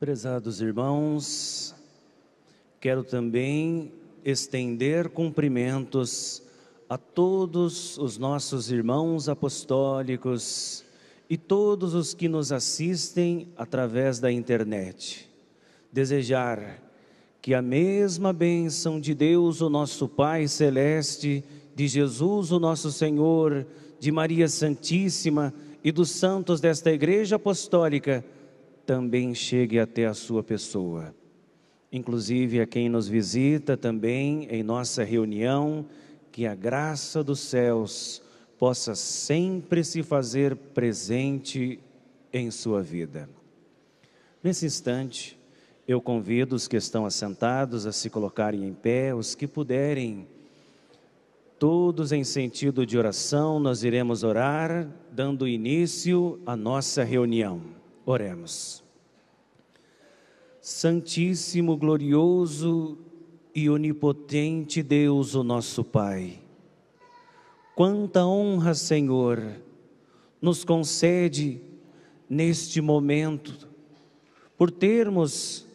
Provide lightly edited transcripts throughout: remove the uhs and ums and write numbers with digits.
Prezados irmãos, quero também estender cumprimentos a todos os nossos irmãos apostólicos e todos os que nos assistem através da internet. Desejar que a mesma bênção de Deus, o nosso Pai Celeste, de Jesus, o nosso Senhor, de Maria Santíssima e dos santos desta Igreja Apostólica também chegue até a sua pessoa. Inclusive a quem nos visita também em nossa reunião, que a graça dos céus possa sempre se fazer presente em sua vida. Nesse instante, Eu convido os que estão assentados a se colocarem em pé, os que puderem, todos em sentido de oração. Nós iremos orar, dando início à nossa reunião. Oremos. Santíssimo, glorioso e onipotente Deus, o nosso Pai, quanta honra, Senhor, nos concede neste momento, por termos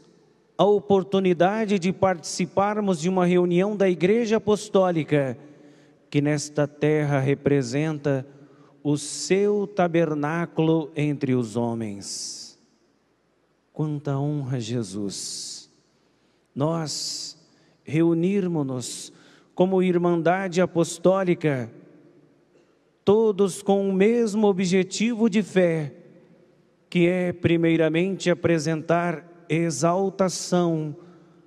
a oportunidade de participarmos de uma reunião da Igreja Apostólica, que nesta terra representa o seu tabernáculo entre os homens. Quanta honra, Jesus, nós reunirmos-nos como Irmandade Apostólica, todos com o mesmo objetivo de fé, que é primeiramente apresentar exaltação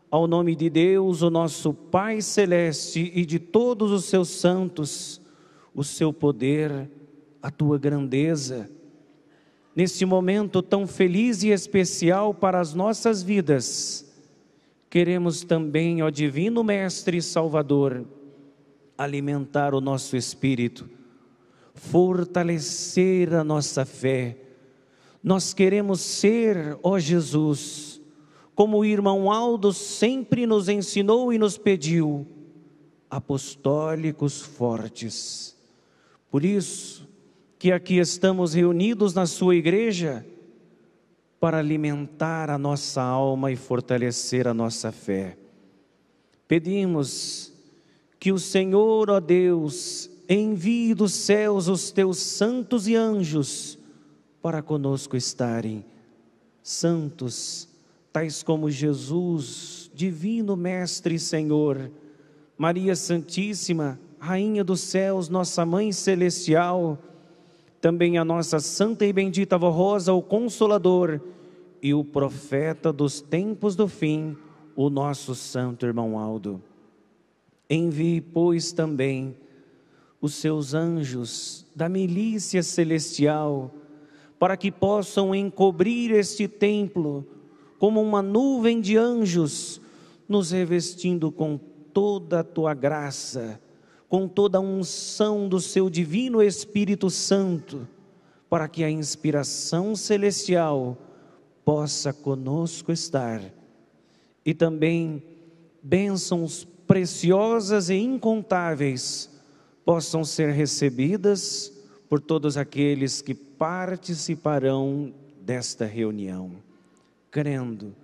ao nome de Deus, o nosso Pai Celeste, e de todos os seus santos, o seu poder, a tua grandeza. Neste momento tão feliz e especial para as nossas vidas, queremos também, ó Divino Mestre e Salvador, alimentar o nosso espírito, fortalecer a nossa fé. Nós queremos ser, ó Jesus, como o irmão Aldo sempre nos ensinou e nos pediu, apostólicos fortes. Por isso que aqui estamos reunidos na sua igreja, para alimentar a nossa alma e fortalecer a nossa fé. Pedimos que o Senhor, ó Deus, envie dos céus os teus santos e anjos para conosco estarem. Santos, tais como Jesus, Divino Mestre e Senhor, Maria Santíssima, Rainha dos céus, nossa Mãe Celestial, também a nossa Santa e Bendita Avó Rosa, o Consolador, e o Profeta dos tempos do fim, o nosso Santo Irmão Aldo. Envie, pois, também os seus anjos da milícia celestial, para que possam encobrir este templo como uma nuvem de anjos, nos revestindo com toda a tua graça, com toda a unção do seu divino Espírito Santo, para que a inspiração celestial possa conosco estar. E também bênçãos preciosas e incontáveis possam ser recebidas por todos aqueles que participarão desta reunião, crendo,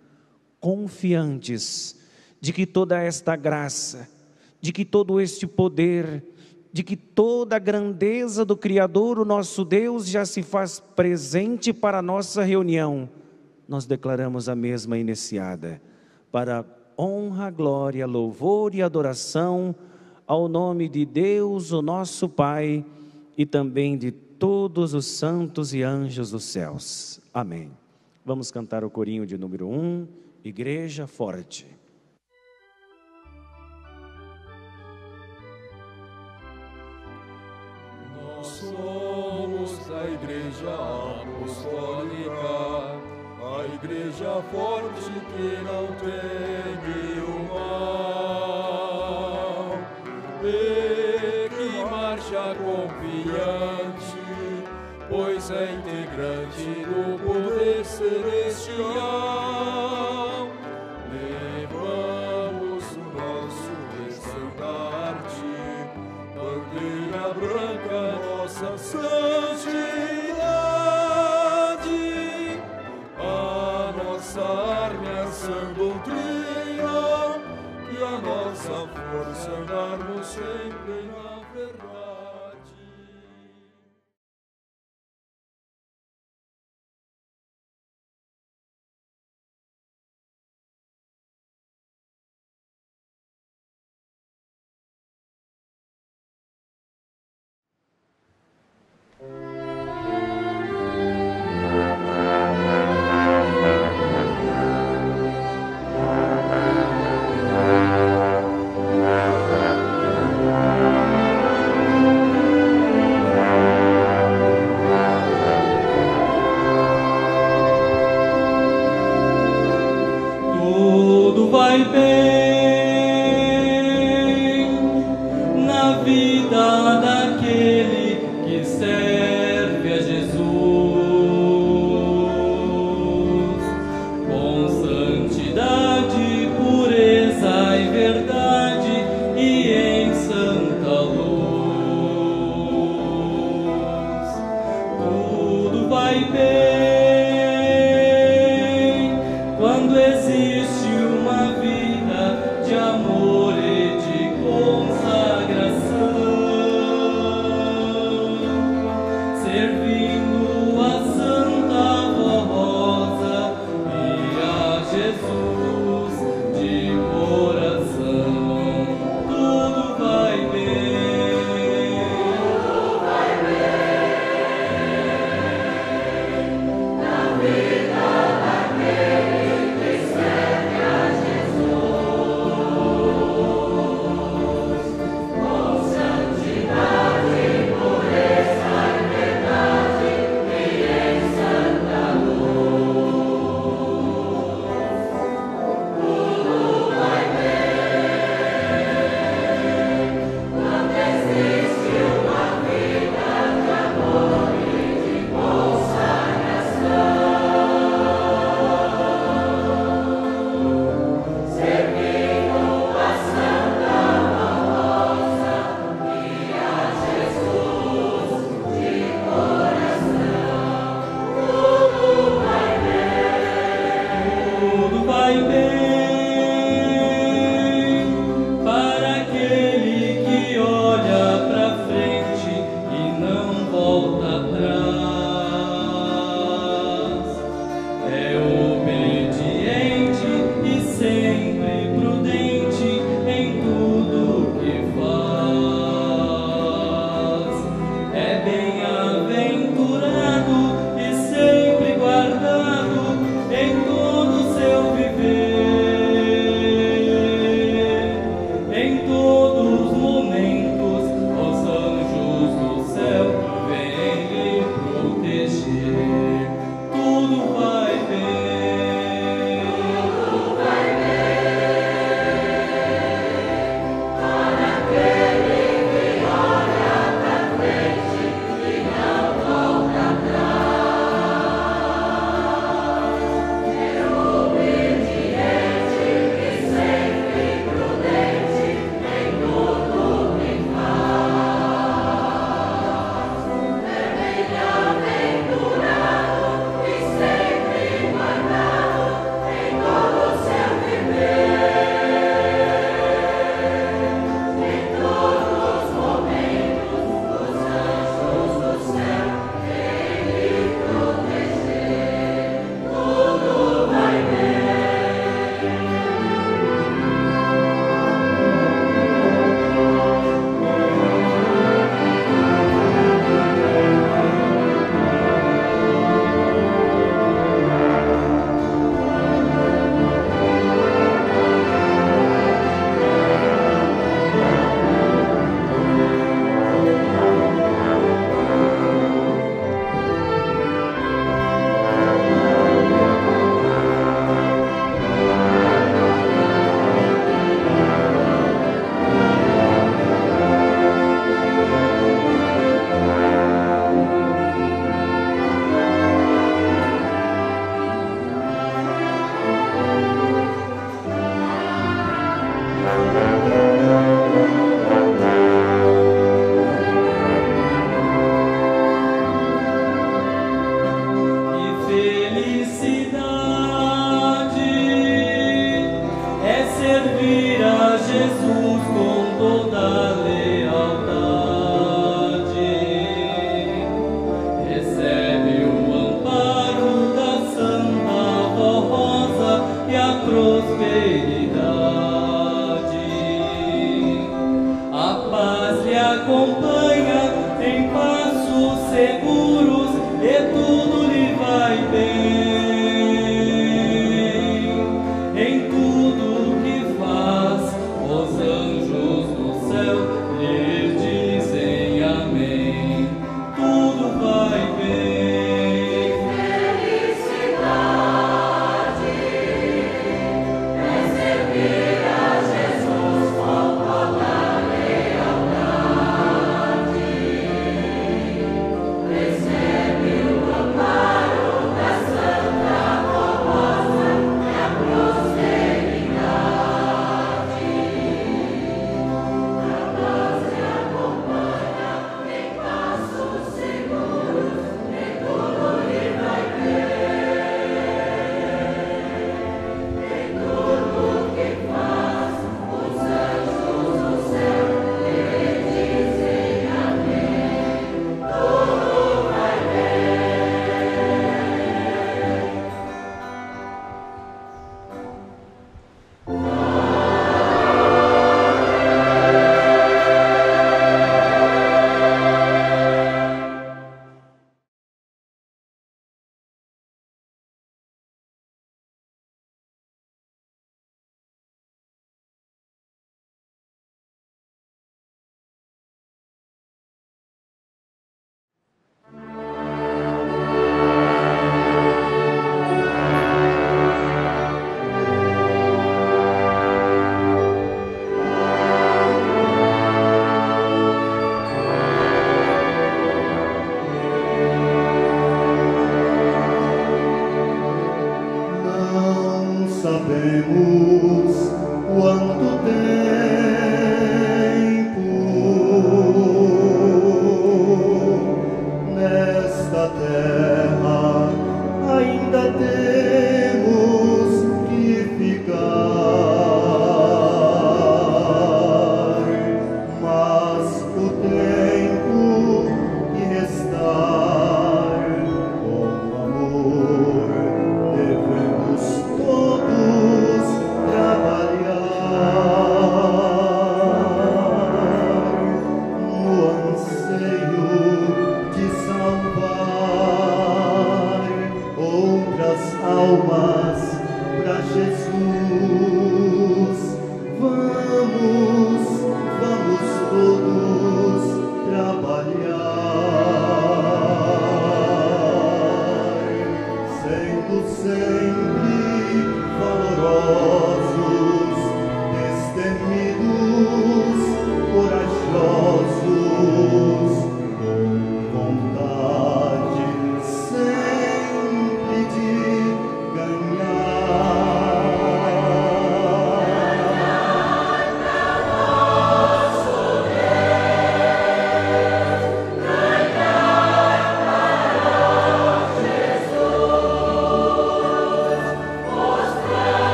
confiantes de que toda esta graça, de que todo este poder, de que toda a grandeza do Criador, o nosso Deus, já se faz presente para a nossa reunião. Nós declaramos a mesma iniciada, para honra, glória, louvor e adoração ao nome de Deus, o nosso Pai, e também de todos os santos e anjos dos céus. Amém. Vamos cantar o corinho de número 1, Igreja Forte. Nós somos a Igreja Apostólica, a Igreja forte que não teme o mal, e que marcha confiante, pois é integrante do poder celestial. Levamos o nosso estandarte, bandeira branca, nossa santidade. A nossa arma é a sã doutrina, e a nossa força é andarmos sempre na verdade.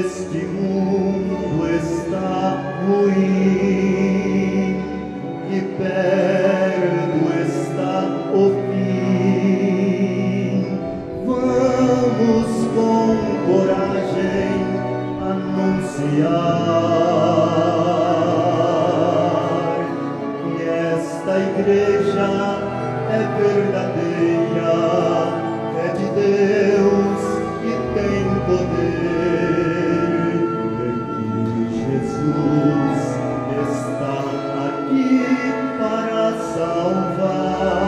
Este mundo E esta igreja é verdadeira, é de Deus e tem poder. É que Jesus está aqui para salvar.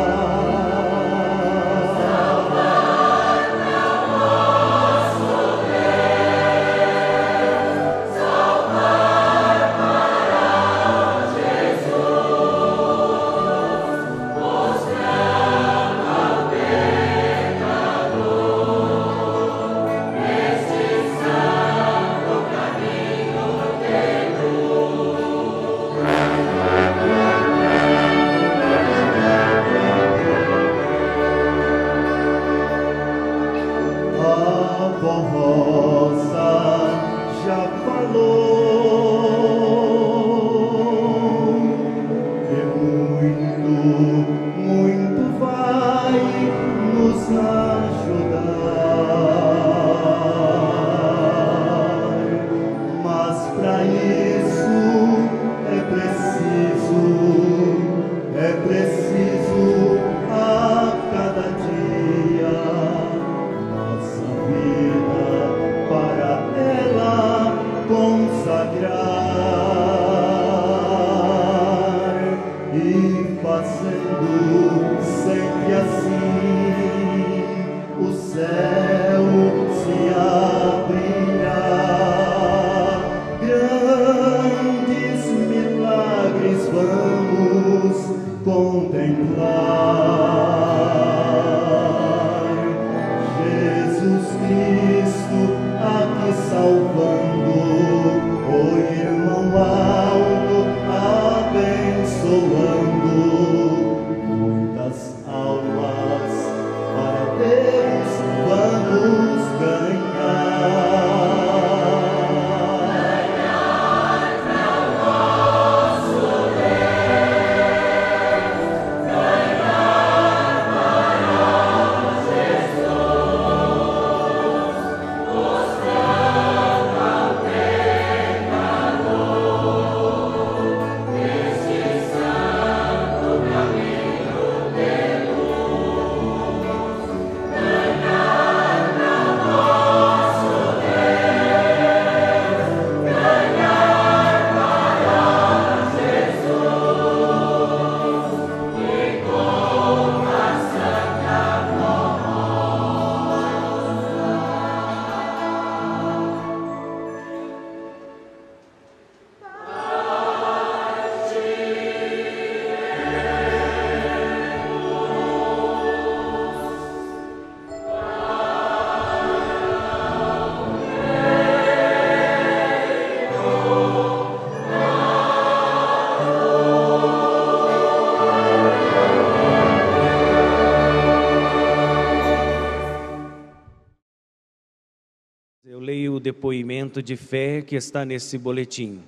Depoimento de fé que está nesse boletim.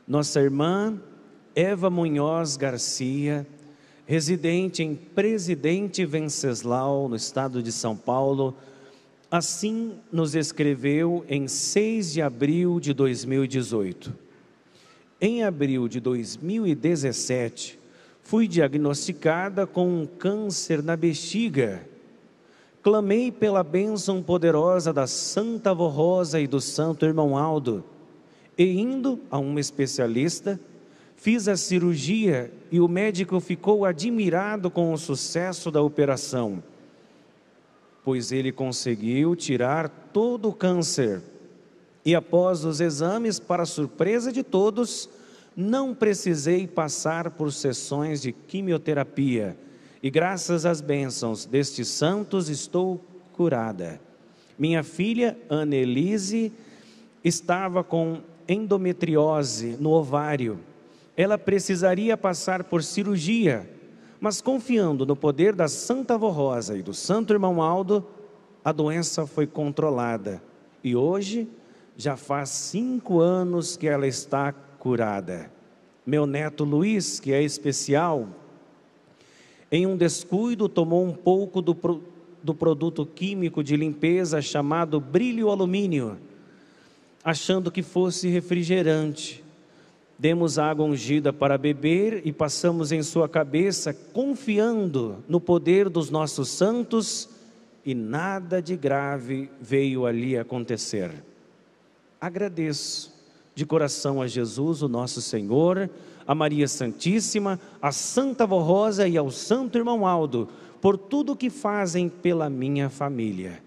Nossa irmã Eva Munhoz Garcia, residente em Presidente Venceslau, no estado de São Paulo, assim nos escreveu em 6 de abril de 2018. Em abril de 2017, fui diagnosticada com um câncer na bexiga. Clamei pela bênção poderosa da Santa Avó Rosa e do Santo Irmão Aldo, e indo a um especialista, fiz a cirurgia e o médico ficou admirado com o sucesso da operação, pois ele conseguiu tirar todo o câncer. E após os exames, para surpresa de todos, não precisei passar por sessões de quimioterapia. E graças às bênçãos destes santos estou curada. Minha filha, Annelise, estava com endometriose no ovário. Ela precisaria passar por cirurgia, mas confiando no poder da Santa Avó Rosa e do Santo Irmão Aldo, a doença foi controlada. E hoje, já faz 5 anos que ela está curada. Meu neto Luiz, que é especial, em um descuido, tomou um pouco do produto químico de limpeza chamado brilho alumínio. achando que fosse refrigerante. Demos água ungida para beber e passamos em sua cabeça, confiando no poder dos nossos santos, e nada de grave veio ali acontecer. Agradeço de coração a Jesus, o nosso Senhor, a Maria Santíssima, a Santa Vó Rosa e ao Santo Irmão Aldo, por tudo que fazem pela minha família.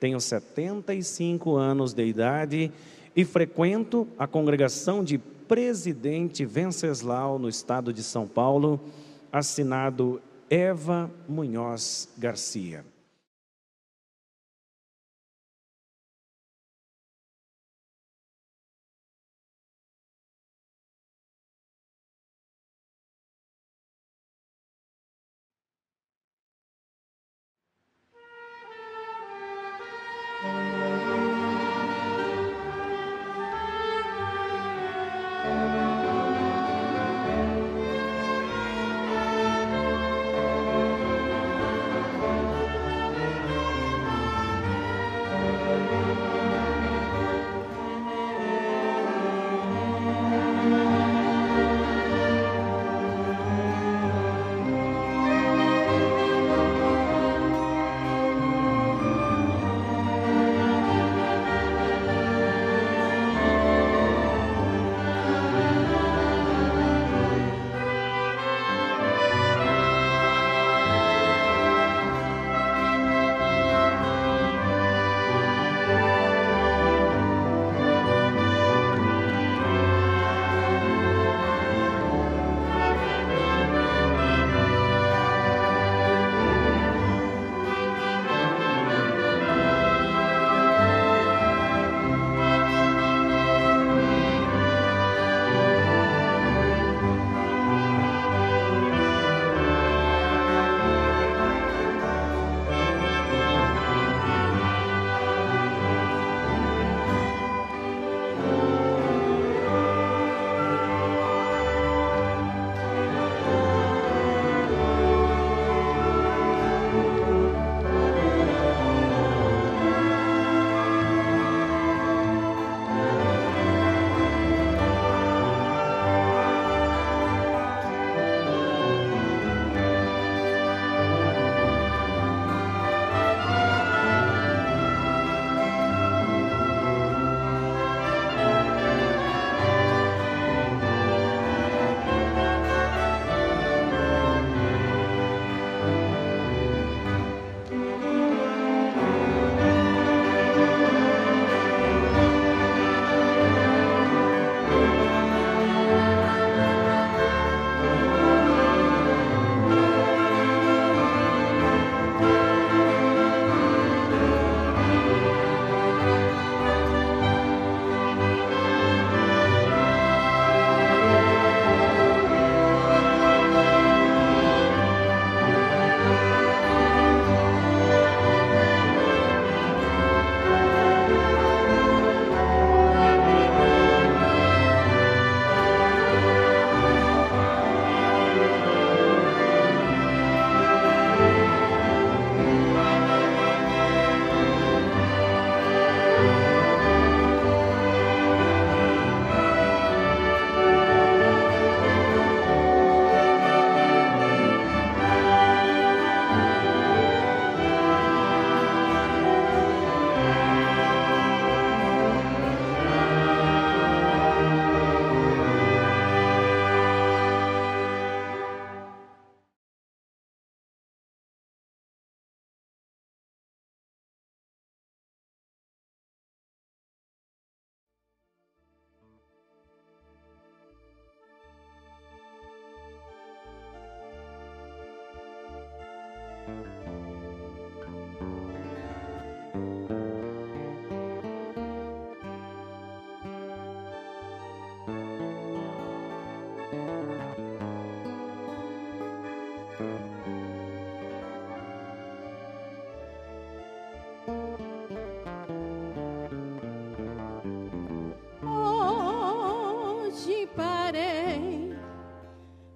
Tenho 75 anos de idade e frequento a congregação de Presidente Venceslau, no estado de São Paulo, assinado Eva Munhoz Garcia.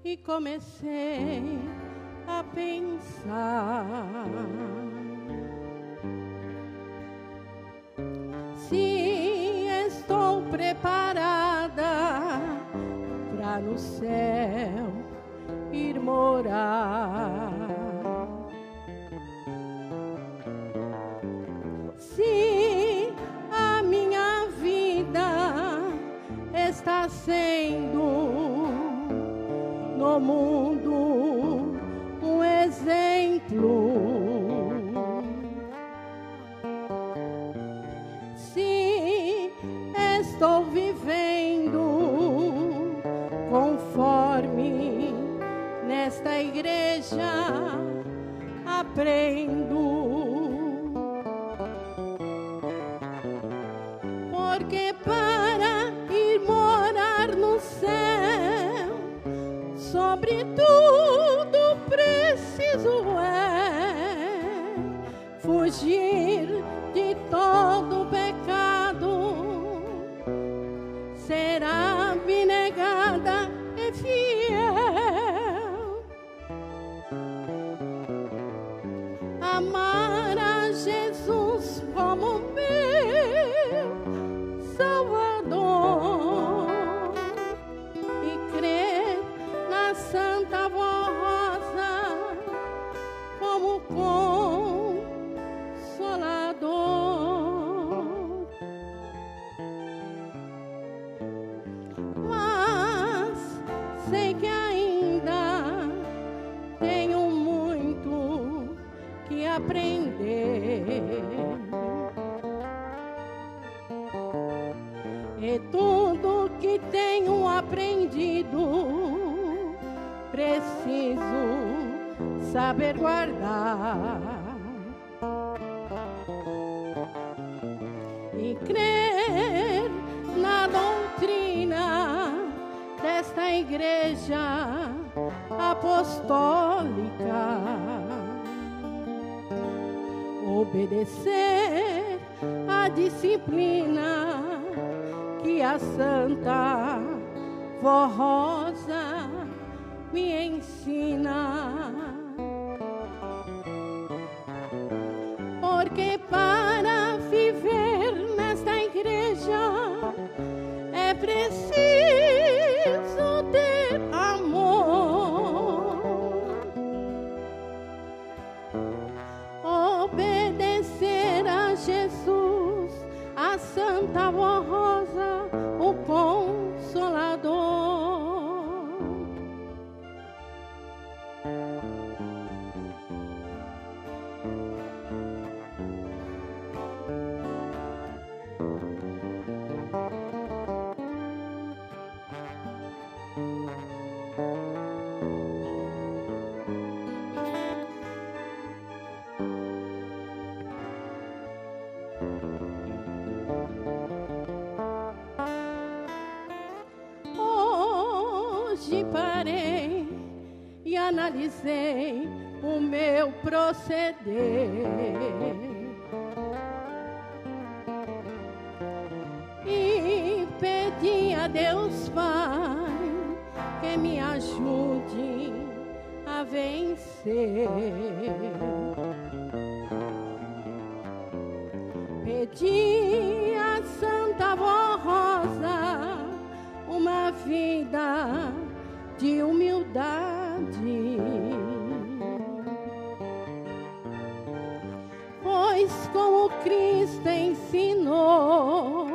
e comecei a pensar se estou lá no céu ir morar. Se a minha vida está sendo no mundo um exemplo, se estou vivendo conforme nesta igreja aprendo, porque para ir morar no céu, sobretudo preciso fugir de todo pecado, ser abnegada e fiel, amar a Jesus como meu Salvador e crer na Santa Rosa como Consolador. Mas sei que ainda tenho muito que aprender, e tudo que tenho aprendido preciso saber guardar e crer na doutrina desta igreja apostólica, obedecer a disciplina que a Santa Vó Rosa me ensina, porque para viver nesta igreja é preciso ter amor, obedecer a Jesus, a Santa Vó Rosa, o Consolador. Hoje parei e analisei o meu proceder e pedi a Deus Pai que me ajude a vencer. Pedi a Santa Vó Rosa uma vida de humildade, pois como Cristo ensinou,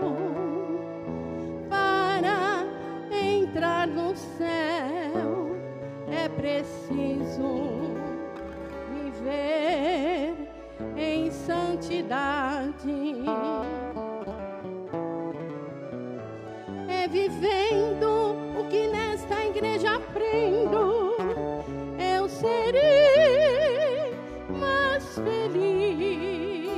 para entrar no céu é preciso viver em santidade. É vivendo o que nesta igreja aprendo, eu serei mais feliz,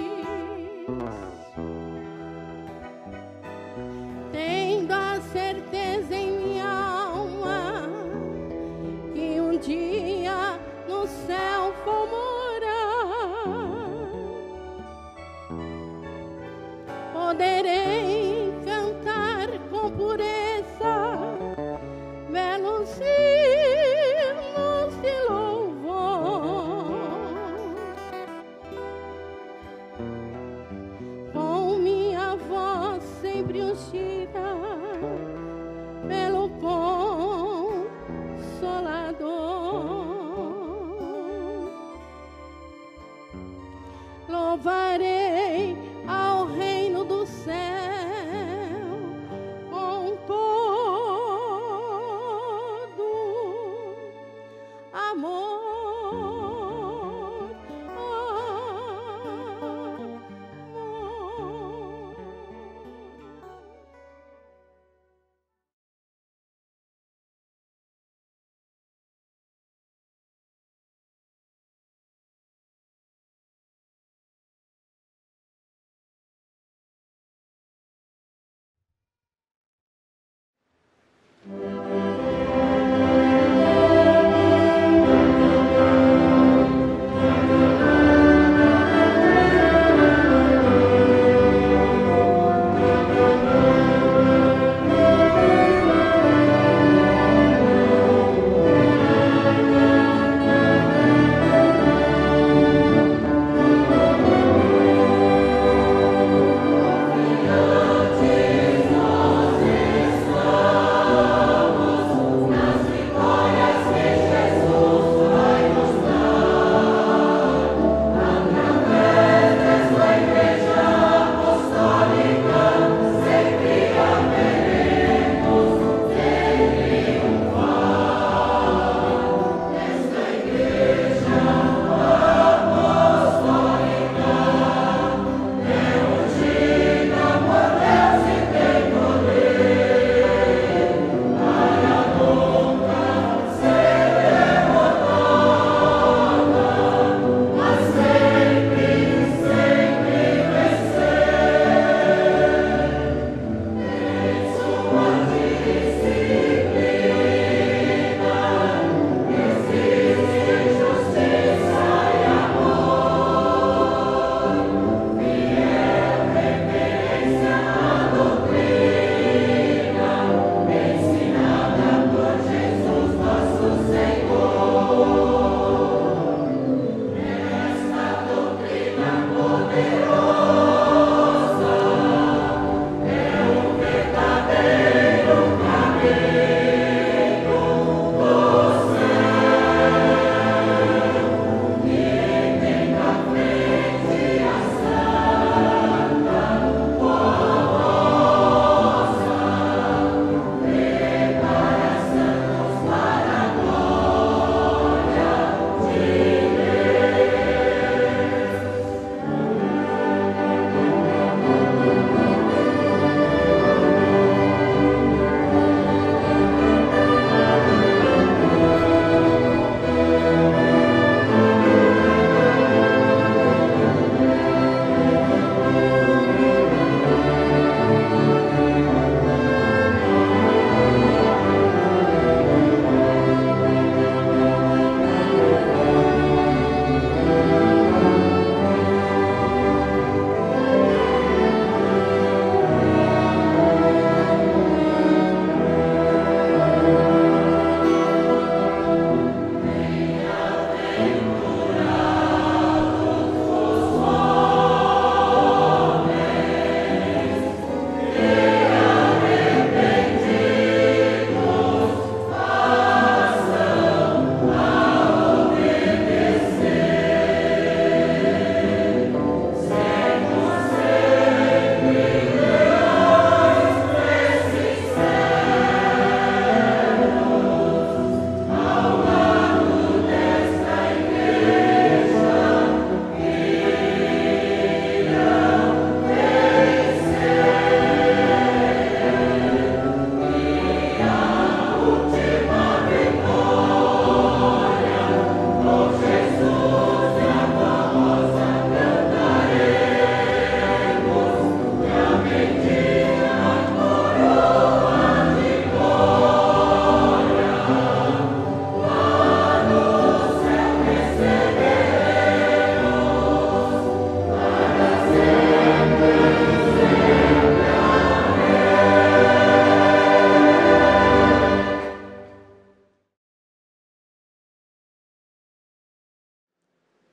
tendo a certeza em minha alma que um dia no céu vou morar, poderei cantar com pureza belos hinos de louvor, com minha voz sempre ungida pelo Consolador.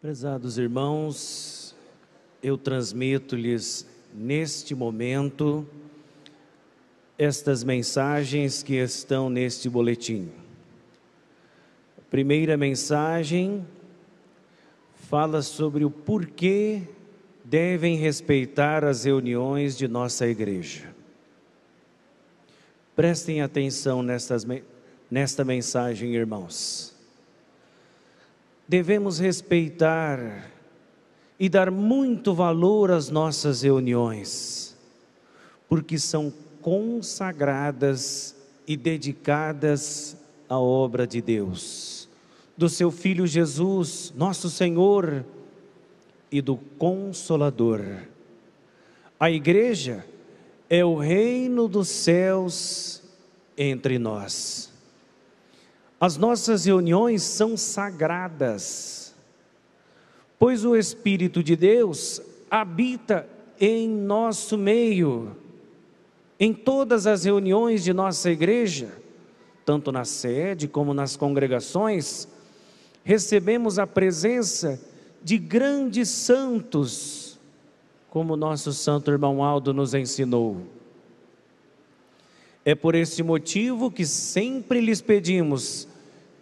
Prezados irmãos, eu transmito-lhes neste momento estas mensagens que estão neste boletim. A primeira mensagem fala sobre o porquê devem respeitar as reuniões de nossa igreja. Prestem atenção nesta mensagem, irmãos. Devemos respeitar e dar muito valor às nossas reuniões, porque são consagradas e dedicadas à obra de Deus, do seu Filho Jesus, nosso Senhor, e do Consolador. A igreja é o reino dos céus entre nós. As nossas reuniões são sagradas, pois o Espírito de Deus habita em nosso meio. Em todas as reuniões de nossa igreja, tanto na sede como nas congregações, recebemos a presença de grandes santos, como nosso santo irmão Aldo nos ensinou. É por esse motivo que sempre lhes pedimos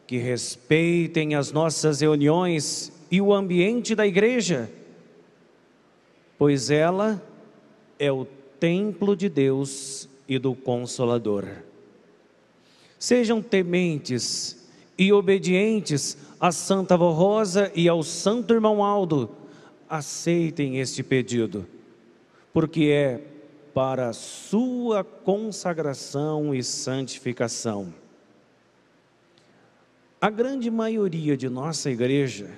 que respeitem as nossas reuniões e o ambiente da igreja, pois ela é o templo de Deus e do Consolador. Sejam tementes e obedientes a Santa Avó Rosa e ao Santo Irmão Aldo. Aceitem este pedido, porque é para a sua consagração e santificação. A grande maioria de nossa igreja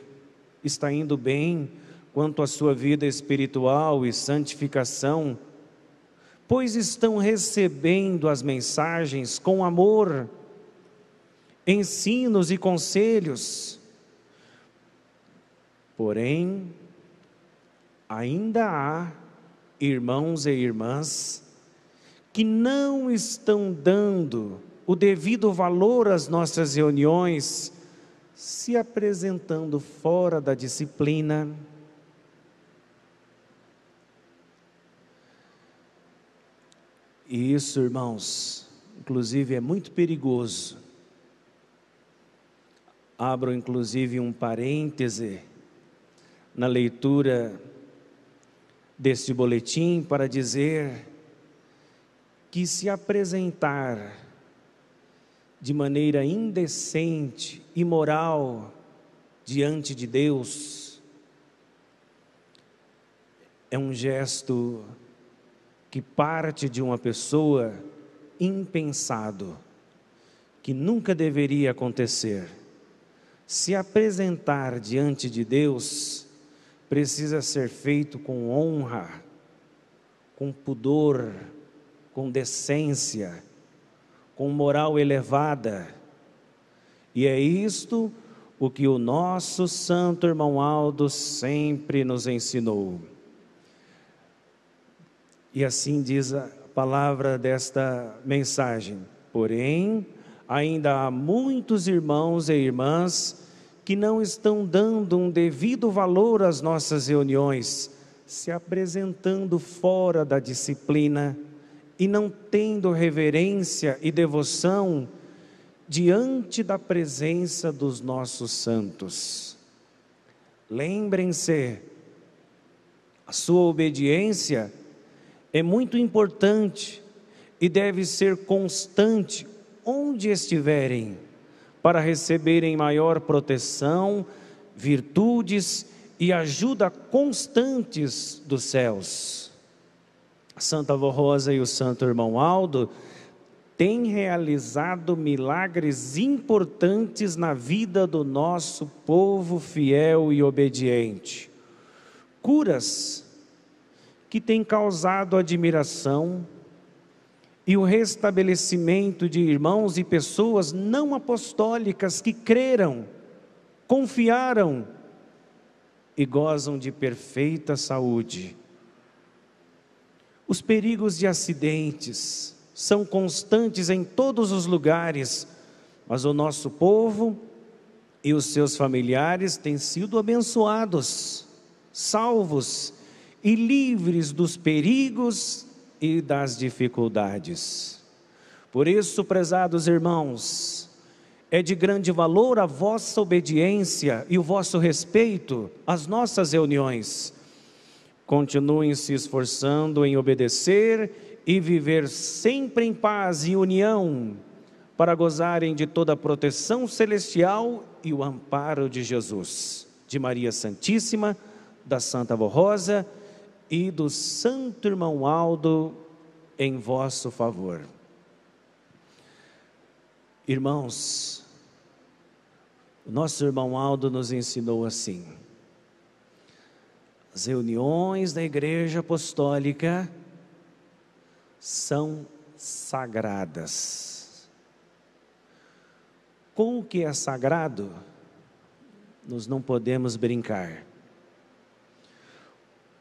está indo bem quanto à sua vida espiritual e santificação, pois estão recebendo as mensagens com amor, ensinos e conselhos. Porém, ainda há irmãos e irmãs que não estão dando o devido valor às nossas reuniões, se apresentando fora da disciplina. E isso, irmãos, inclusive é muito perigoso. Abro inclusive um parêntese na leitura deste boletim para dizer que se apresentar de maneira indecente, imoral, diante de Deus, é um gesto que parte de uma pessoa impensado, que nunca deveria acontecer. Se apresentar diante de Deus precisa ser feito com honra, com pudor, com decência, com moral elevada. E é isto o que o nosso santo irmão Aldo sempre nos ensinou. E assim diz a palavra desta mensagem: porém, ainda há muitos irmãos e irmãs que não estão dando um devido valor às nossas reuniões, se apresentando fora da disciplina e não tendo reverência e devoção diante da presença dos nossos santos. Lembrem-se, a sua obediência é muito importante e deve ser constante onde estiverem, para receberem maior proteção, virtudes e ajuda constantes dos céus. A Santa Avó Rosa e o Santo Irmão Aldo têm realizado milagres importantes na vida do nosso povo fiel e obediente. Curas que têm causado admiração e o restabelecimento de irmãos e pessoas não apostólicas que creram, confiaram e gozam de perfeita saúde. Os perigos de acidentes são constantes em todos os lugares, mas o nosso povo e os seus familiares têm sido abençoados, salvos e livres dos perigos e das dificuldades. Por isso, prezados irmãos, é de grande valor a vossa obediência e o vosso respeito às nossas reuniões. Continuem se esforçando em obedecer e viver sempre em paz e união, para gozarem de toda a proteção celestial e o amparo de Jesus, de Maria Santíssima, da Santa Avó Rosa e do Santo Irmão Aldo, em vosso favor. Irmãos, o nosso irmão Aldo nos ensinou assim: as reuniões da Igreja Apostólica são sagradas. Com o que é sagrado, nós não podemos brincar.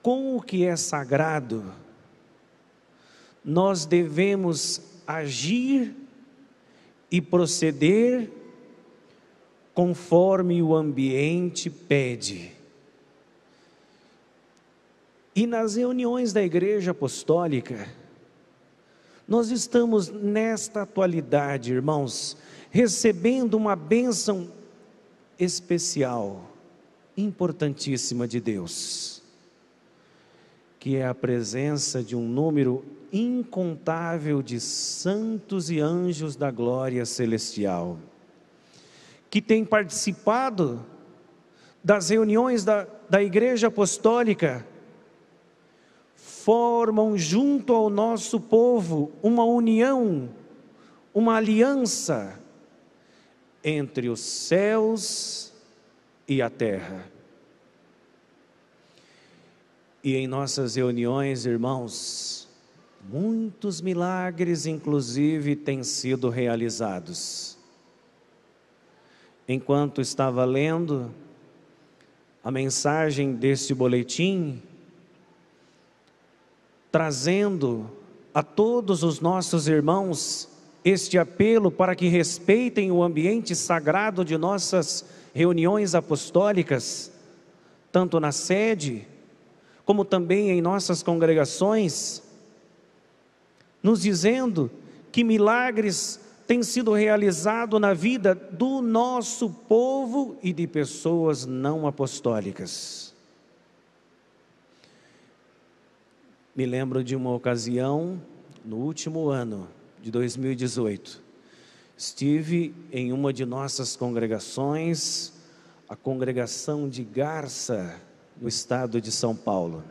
Com o que é sagrado, nós devemos agir e proceder conforme o ambiente pede. E nas reuniões da Igreja Apostólica, nós estamos nesta atualidade, irmãos, recebendo uma bênção especial, importantíssima de Deus, que é a presença de um número incontável de santos e anjos da glória celestial, que têm participado das reuniões da Igreja Apostólica, formam junto ao nosso povo uma união, uma aliança entre os céus e a terra. E em nossas reuniões, irmãos, muitos milagres, inclusive, têm sido realizados. Enquanto estava lendo a mensagem deste boletim, trazendo a todos os nossos irmãos este apelo para que respeitem o ambiente sagrado de nossas reuniões apostólicas, tanto na sede, como também em nossas congregações, nos dizendo que milagres têm sido realizados na vida do nosso povo e de pessoas não apostólicas. Me lembro de uma ocasião, no último ano de 2018, estive em uma de nossas congregações, a congregação de Garça, no estado de São Paulo.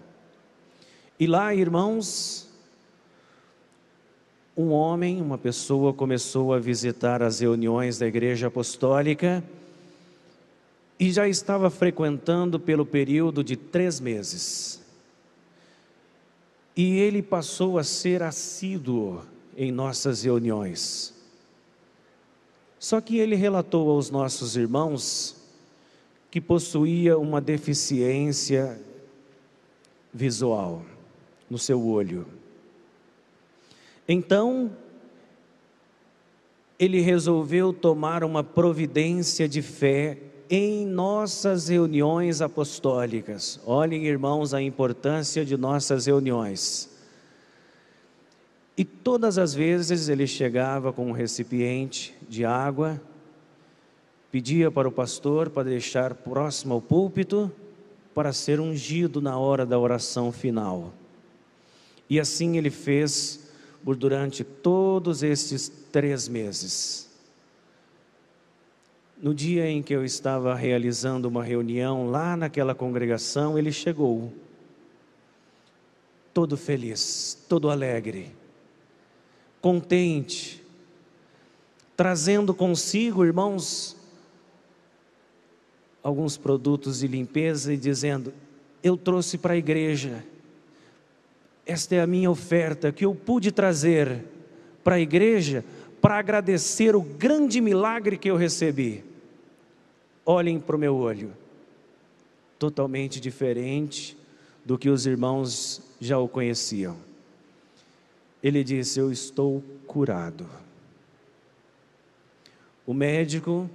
E lá, irmãos, um homem, uma pessoa começou a visitar as reuniões da Igreja Apostólica e já estava frequentando pelo período de 3 meses. E ele passou a ser assíduo em nossas reuniões. Só que ele relatou aos nossos irmãos que possuía uma deficiência visual no seu olho. Então, ele resolveu tomar uma providência de fé em nossas reuniões apostólicas. Olhem, irmãos, a importância de nossas reuniões. E todas as vezes ele chegava com um recipiente de água, pedia para o pastor para deixar próximo ao púlpito, para ser ungido na hora da oração final. E assim ele fez durante todos estes 3 meses. No dia em que eu estava realizando uma reunião lá naquela congregação, ele chegou, todo feliz, todo alegre, contente, trazendo consigo, irmãos, alguns produtos de limpeza e dizendo: eu trouxe para a igreja, esta é a minha oferta que eu pude trazer para a igreja para agradecer o grande milagre que eu recebi. Olhem para o meu olho, totalmente diferente do que os irmãos já o conheciam. Ele disse: eu estou curado. O médico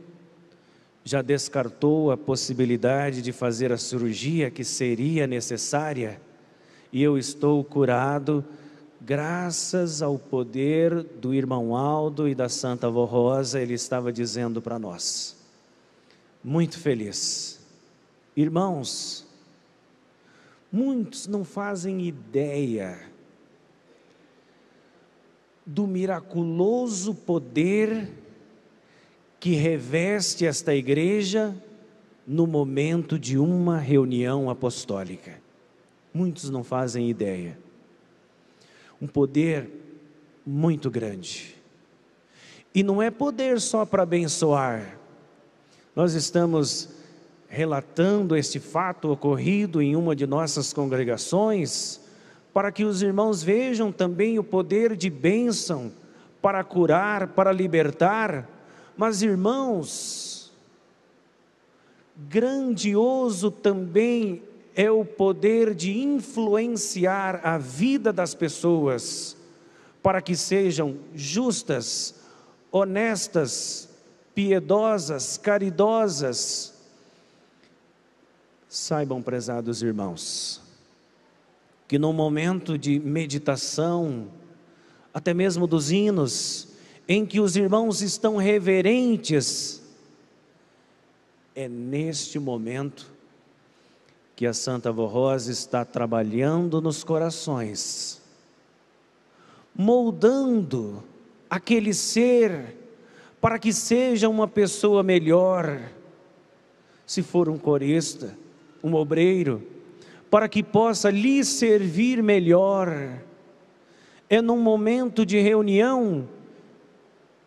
já descartou a possibilidade de fazer a cirurgia que seria necessária, e eu estou curado graças ao poder do irmão Aldo e da Santa Avó Rosa. Ele estava dizendo para nós. Muito feliz. Irmãos, muitos não fazem ideia do miraculoso poder que reveste esta igreja no momento de uma reunião apostólica. Muitos não fazem ideia. Um poder muito grande. E não é poder só para abençoar. Nós estamos relatando este fato ocorrido em uma de nossas congregações, para que os irmãos vejam também o poder de bênção para curar, para libertar. Mas, irmãos, grandioso também é o poder de influenciar a vida das pessoas, para que sejam justas, honestas, piedosas, caridosas. Saibam, prezados irmãos, que no momento de meditação, até mesmo dos hinos, em que os irmãos estão reverentes, é neste momento que a Santa Avó Rosa está trabalhando nos corações, moldando aquele ser para que seja uma pessoa melhor. Se for um corista, um obreiro, para que possa lhe servir melhor. É num momento de reunião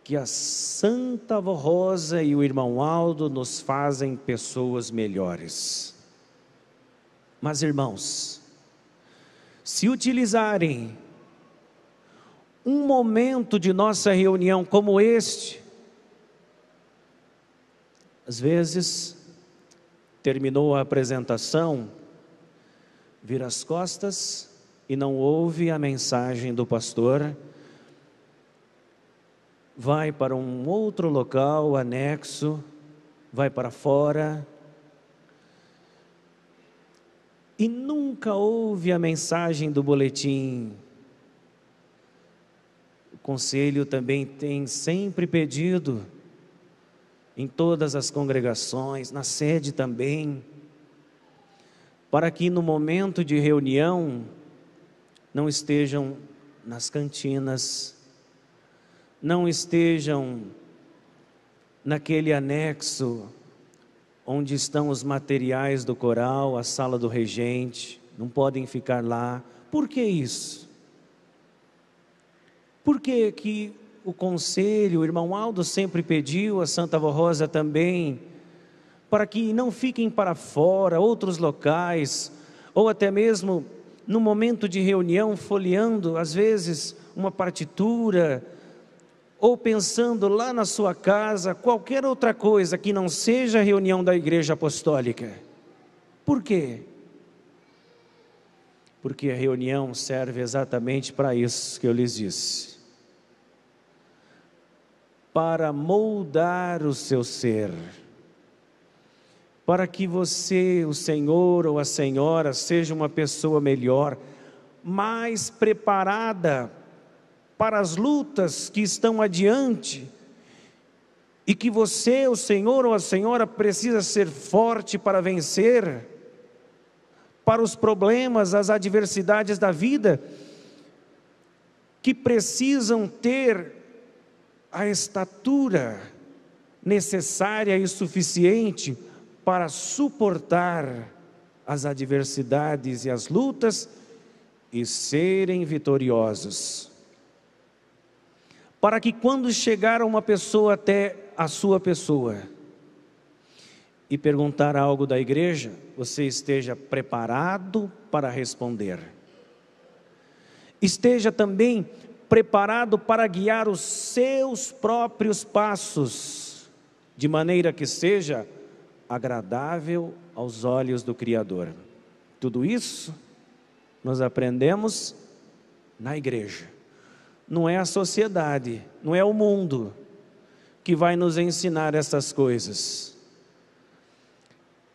que a Santa Avó Rosa e o irmão Aldo nos fazem pessoas melhores. Mas, irmãos, se utilizarem um momento de nossa reunião como este, às vezes, terminou a apresentação, vira as costas e não ouve a mensagem do pastor, vai para um outro local anexo, vai para fora, e nunca ouve a mensagem do boletim. O conselho também tem sempre pedido, em todas as congregações, na sede também, para que no momento de reunião não estejam nas cantinas, não estejam naquele anexo onde estão os materiais do coral, a sala do regente, não podem ficar lá. Por que isso? Por que o conselho, o irmão Aldo sempre pediu, a Santa Avó Rosa também, para que não fiquem para fora, outros locais, ou até mesmo no momento de reunião, folheando às vezes uma partitura, ou pensando lá na sua casa, qualquer outra coisa que não seja a reunião da Igreja Apostólica. Por quê? Porque a reunião serve exatamente para isso que eu lhes disse. Para moldar o seu ser. Para que você, o senhor ou a senhora, seja uma pessoa melhor, mais preparada para as lutas que estão adiante, e que você, o senhor ou a senhora, precisa ser forte para vencer, para os problemas, as adversidades da vida, que precisam ter a estatura necessária e suficiente para suportar as adversidades e as lutas e serem vitoriosos. Para que quando chegar uma pessoa até a sua pessoa e perguntar algo da igreja, você esteja preparado para responder. Esteja também preparado para guiar os seus próprios passos, de maneira que seja agradável aos olhos do Criador. Tudo isso nós aprendemos na igreja. Não é a sociedade, não é o mundo que vai nos ensinar essas coisas.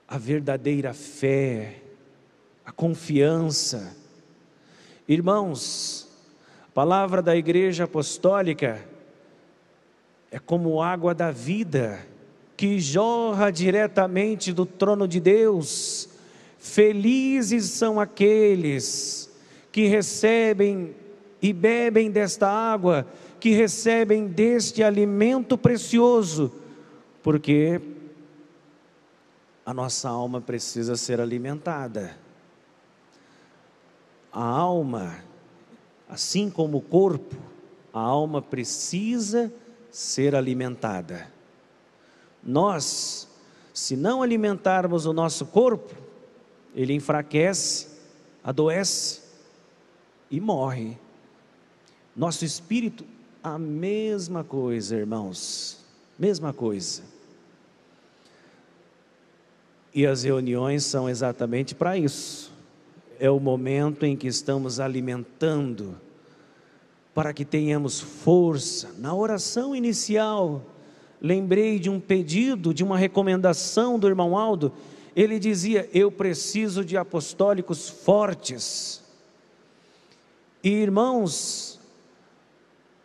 a verdadeira fé, a confiança. Irmãos, a palavra da Igreja Apostólica é como água da vida, que jorra diretamente do trono de Deus. Felizes são aqueles que recebem e bebem desta água, que recebem deste alimento precioso, porque a nossa alma precisa ser alimentada. A alma, assim como o corpo, a alma precisa ser alimentada. Nós, se não alimentarmos o nosso corpo, ele enfraquece, adoece e morre. Nosso espírito, a mesma coisa, irmãos, mesma coisa. E as reuniões são exatamente para isso. É o momento em que estamos alimentando, para que tenhamos força. Na oração inicial, lembrei de um pedido, de uma recomendação do irmão Aldo. Ele dizia: eu preciso de apostólicos fortes. E irmãos,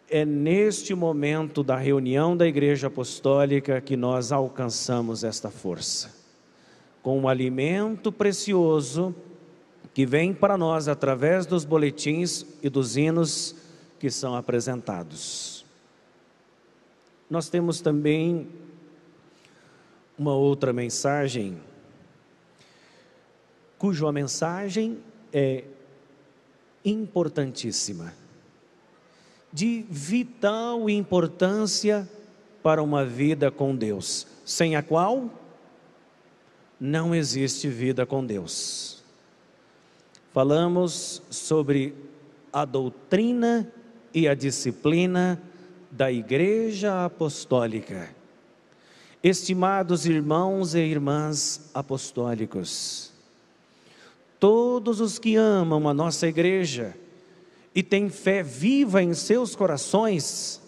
é neste momento da reunião da Igreja Apostólica que nós alcançamos esta força, com um alimento precioso que vem para nós através dos boletins e dos hinos que são apresentados. Nós temos também uma outra mensagem, cuja mensagem é importantíssima, de vital importância para uma vida com Deus, sem a qual não existe vida com Deus. Falamos sobre a doutrina e a disciplina da Igreja Apostólica. Estimados irmãos e irmãs apostólicos, todos os que amam a nossa igreja e têm fé viva em seus corações,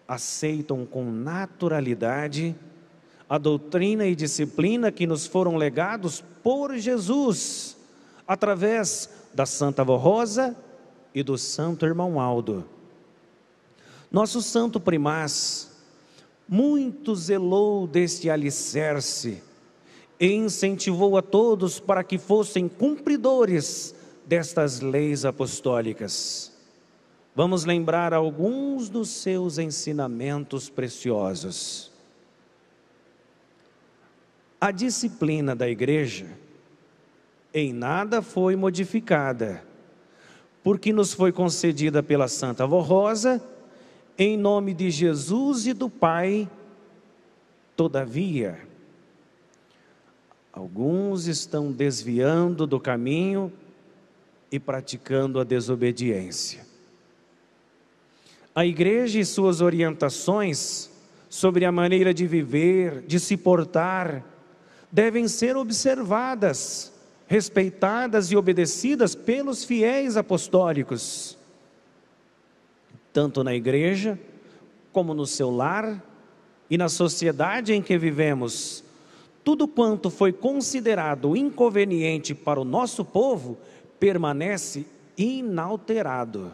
aceitam com naturalidade a doutrina e disciplina que nos foram legados por Jesus, através da Santa Avó Rosa e do Santo Irmão Aldo. Nosso Santo Primaz muito zelou deste alicerce e incentivou a todos para que fossem cumpridores destas leis apostólicas. Vamos lembrar alguns dos seus ensinamentos preciosos. A disciplina da igreja em nada foi modificada, porque nos foi concedida pela Santa Avó Rosa, em nome de Jesus e do Pai. Todavia, alguns estão desviando do caminho e praticando a desobediência. A igreja e suas orientações sobre a maneira de viver, de se portar, devem ser observadas, respeitadas e obedecidas pelos fiéis apostólicos, tanto na igreja, como no seu lar e na sociedade em que vivemos. Tudo quanto foi considerado inconveniente para o nosso povo permanece inalterado.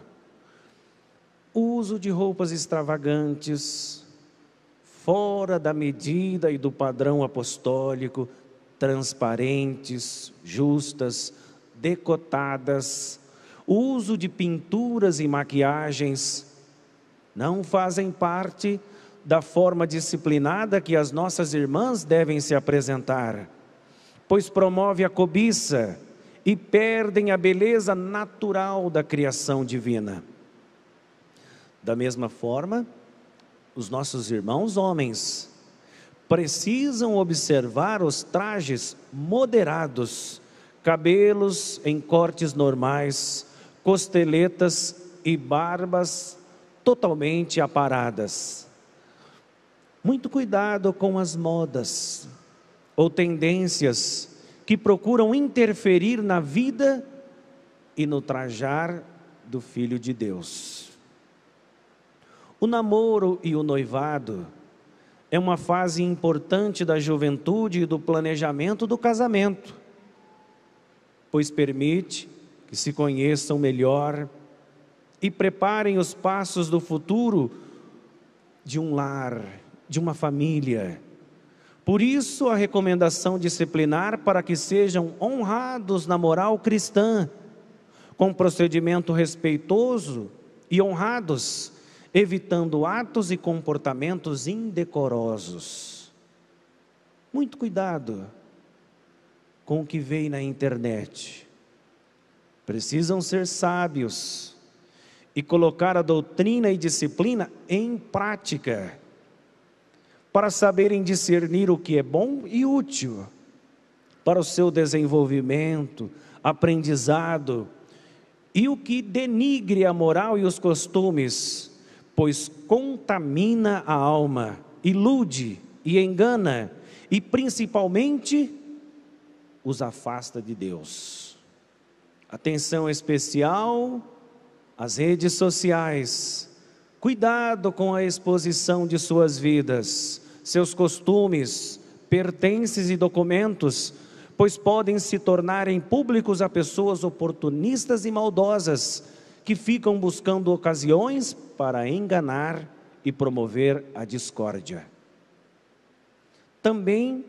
O uso de roupas extravagantes, fora da medida e do padrão apostólico, transparentes, justas, decotadas, o uso de pinturas e maquiagens, não fazem parte da forma disciplinada que as nossas irmãs devem se apresentar, pois promove a cobiça e perdem a beleza natural da criação divina. Da mesma forma, os nossos irmãos homens precisam observar os trajes moderados, cabelos em cortes normais, costeletas e barbas totalmente aparadas. Muito cuidado com as modas ou tendências que procuram interferir na vida e no trajar do Filho de Deus. O namoro e o noivado é uma fase importante da juventude e do planejamento do casamento, pois permite que se conheçam melhor e preparem os passos do futuro de um lar, de uma família. Por isso, a recomendação disciplinar para que sejam honrados na moral cristã, com procedimento respeitoso e honrados, evitando atos e comportamentos indecorosos. Muito cuidado com o que vem na internet. Precisam ser sábios e colocar a doutrina e disciplina em prática, para saberem discernir o que é bom e útil para o seu desenvolvimento, aprendizado, e o que denigre a moral e os costumes, pois contamina a alma, ilude e engana, e principalmente os afasta de Deus. Atenção especial às redes sociais. Cuidado com a exposição de suas vidas, seus costumes, pertences e documentos, pois podem se tornarem públicos a pessoas oportunistas e maldosas, que ficam buscando ocasiões para enganar e promover a discórdia. Também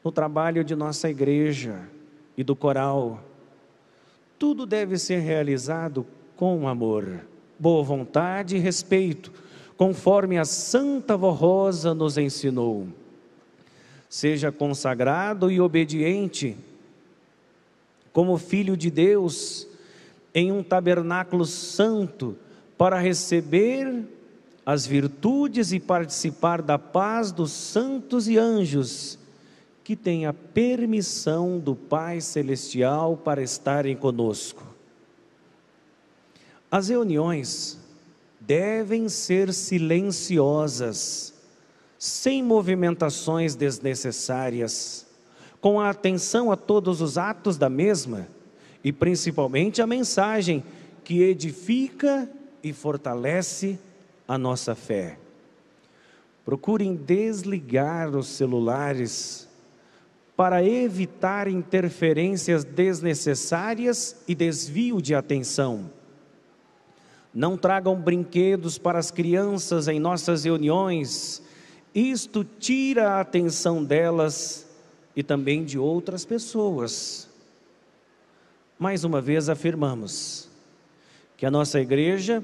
no trabalho de nossa igreja e do coral, tudo deve ser realizado com amor, boa vontade e respeito, conforme a Santa Vó Rosa nos ensinou. Seja consagrado e obediente, como filho de Deus, em um tabernáculo santo, para receber as virtudes e participar da paz dos santos e anjos, que têm a permissão do Pai Celestial para estarem conosco. As reuniões devem ser silenciosas, sem movimentações desnecessárias, com a atenção a todos os atos da mesma e principalmente a mensagem que edifica e fortalece a nossa fé. Procurem desligar os celulares para evitar interferências desnecessárias e desvio de atenção. Não tragam brinquedos para as crianças em nossas reuniões. Isto tira a atenção delas e também de outras pessoas. Mais uma vez afirmamos que a nossa igreja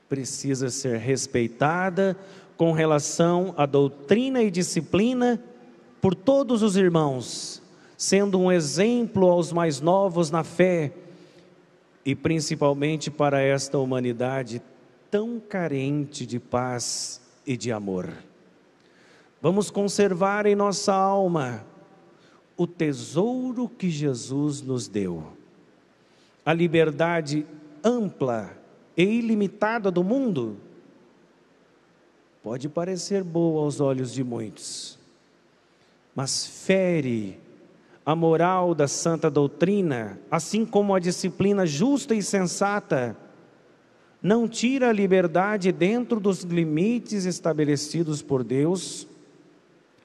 precisa ser respeitada com relação à doutrina e disciplina por todos os irmãos, sendo um exemplo aos mais novos na fé e principalmente para esta humanidade tão carente de paz e de amor. Vamos conservar em nossa alma o tesouro que Jesus nos deu, a liberdade ampla e ilimitada do mundo. Pode parecer boa aos olhos de muitos, mas fere a moral da santa doutrina, assim como a disciplina justa e sensata. Não tira a liberdade dentro dos limites estabelecidos por Deus,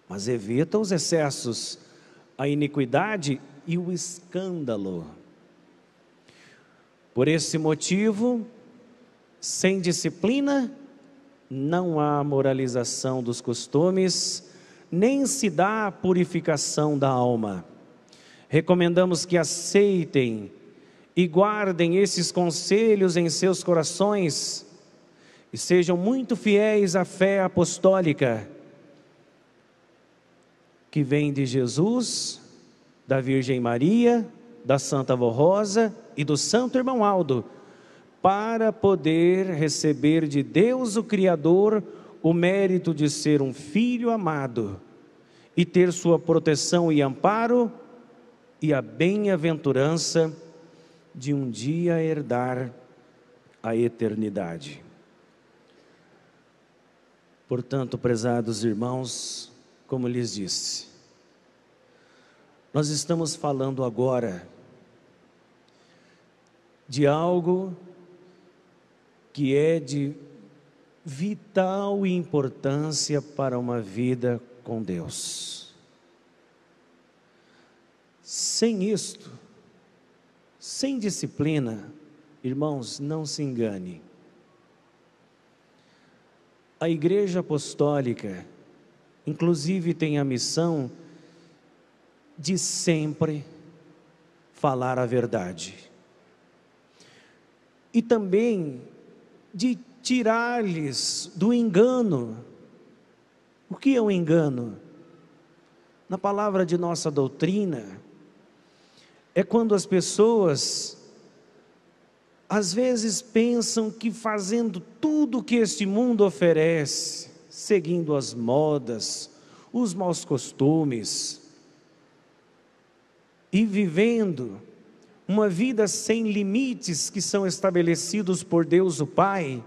mas evita os excessos, a iniquidade e o escândalo. Por esse motivo, sem disciplina, não há moralização dos costumes, nem se dá a purificação da alma. Recomendamos que aceitem e guardem esses conselhos em seus corações e sejam muito fiéis à fé apostólica, que vem de Jesus, da Virgem Maria, da Santa Vó Rosa e do Santo Irmão Aldo, para poder receber de Deus o Criador o mérito de ser um filho amado e ter sua proteção e amparo e a bem-aventurança de um dia herdar a eternidade. Portanto, prezados irmãos, como lhes disse, nós estamos falando agora de algo que é de vital importância para uma vida com Deus. Sem isto, sem disciplina, irmãos, não se engane. A Igreja Apostólica, inclusive, tem a missão de sempre falar a verdade. E também de tirar-lhes do engano. O que é um engano? Na palavra de nossa doutrina, é quando as pessoas às vezes pensam que fazendo tudo o que este mundo oferece, seguindo as modas, os maus costumes, e vivendo uma vida sem limites que são estabelecidos por Deus o Pai,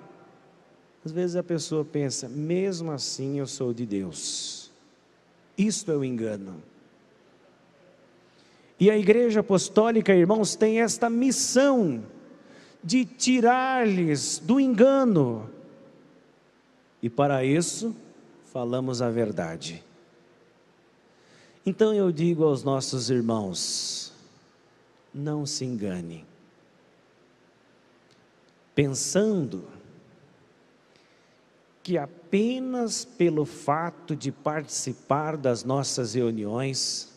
às vezes a pessoa pensa, mesmo assim eu sou de Deus. Isto é o engano. E a Igreja Apostólica, irmãos, tem esta missão de tirar-lhes do engano. E para isso, falamos a verdade. Então eu digo aos nossos irmãos, não se engane, pensando que apenas pelo fato de participar das nossas reuniões,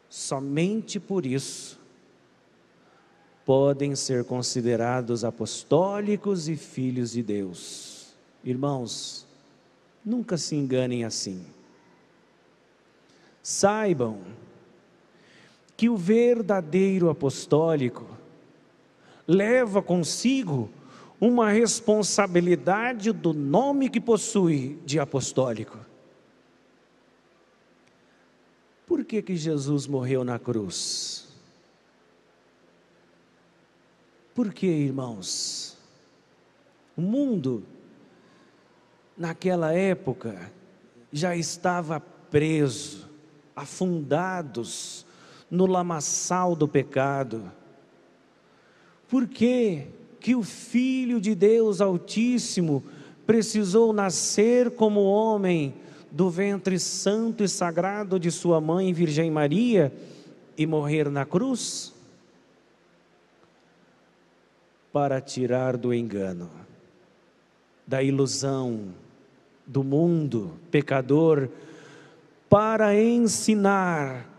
somente por isso, podem ser considerados apostólicos e filhos de Deus. Irmãos, nunca se enganem assim. Saibam que o verdadeiro apostólico leva consigo uma responsabilidade do nome que possui de apostólico. Por que que Jesus morreu na cruz? Por que, irmãos? O mundo, naquela época, já estava preso, afundados no lamaçal do pecado. Por que que o Filho de Deus Altíssimo precisou nascer como homem do ventre santo e sagrado de sua mãe, Virgem Maria, e morrer na cruz? Para tirar do engano, da ilusão, do mundo pecador, para ensinar